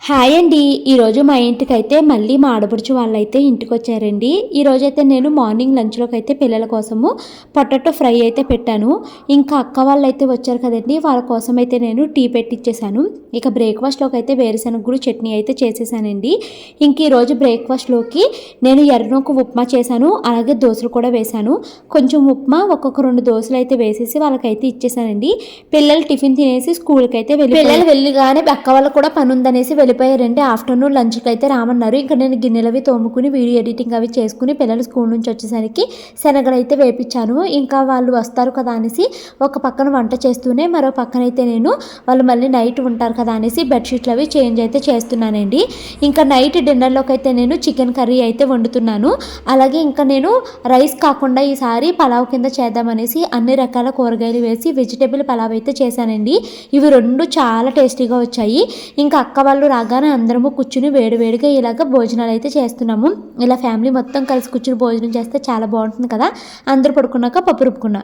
Hi అండి. ఈరోజు మా ఇంటికైతే మళ్ళీ మా ఆడపడుచు వాళ్ళైతే ఇంటికొచ్చారండి. ఈరోజైతే నేను మార్నింగ్ లంచ్‌లోకి అయితే పిల్లల కోసము పొటాటో ఫ్రై అయితే పెట్టాను. ఇంకా అక్క వాళ్ళైతే వచ్చారు కదండీ! వాళ్ళ కోసం అయితే నేను టీ పెట్టిచ్చేసాను. ఇక బ్రేక్‌ఫాస్ట్‌లోకి అయితే వేరుశనగ గుడి చట్నీ అయితే చేసేసానండి. ఇంక ఈరోజు బ్రేక్‌ఫాస్ట్‌లోకి నేను ఎర్రనూక ఉప్మా చేశాను. అలాగే దోసలు కూడా వేశాను. కొంచెం ఉప్మా ఒక్కొక్క 2 దోసలు అయితే వేసేసి వాళ్ళకైతే ఇచ్చేసానండి. పిల్లలు టిఫిన్ తినేసి స్కూల్‌కి అయితే పిల్లలు వెళ్ళగానే అక్క వాళ్ళకి కూడా పని ఉందనేసి వెళ్ళిపోయారంటే ఆఫ్టర్నూన్ లంచ్కి అయితే రామన్నారు. ఇంకా నేను గిన్నెలవి తోముకుని వీడియో ఎడిటింగ్ అవి చేసుకుని పిల్లలు స్కూల్ నుంచి వచ్చేసరికి శనగలు అయితే వేపించాను. ఇంకా వాళ్ళు వస్తారు కదా అనేసి ఒక పక్కన వంట చేస్తూనే మరో పక్కన అయితే నేను వాళ్ళు మళ్ళీ నైట్ ఉంటారు కదా అనేసి బెడ్షీట్లు అవి చేంజ్ అయితే చేస్తున్నానండి. ఇంకా నైట్ డిన్నర్లోకి అయితే నేను చికెన్ కర్రీ అయితే వండుతున్నాను. అలాగే ఇంకా నేను రైస్ కాకుండా ఈసారి పలావ్ కింద చేద్దామనేసి అన్ని రకాల కూరగాయలు వేసి వెజిటేబుల్ పలావ్ అయితే చేశానండి. ఇవి రెండు చాలా టేస్టీగా వచ్చాయి. ఇంకా అక్క వాళ్ళు రాగానే అందరము కూర్చుని వేడివేడిగా ఇలాగ భోజనాలు అయితే చేస్తున్నాము. ఇలా ఫ్యామిలీ మొత్తం కలిసి కూర్చుని భోజనం చేస్తే చాలా బాగుంటుంది కదా. అందరూ పడుకున్నాక పప్పు రుబ్బుకున్నా.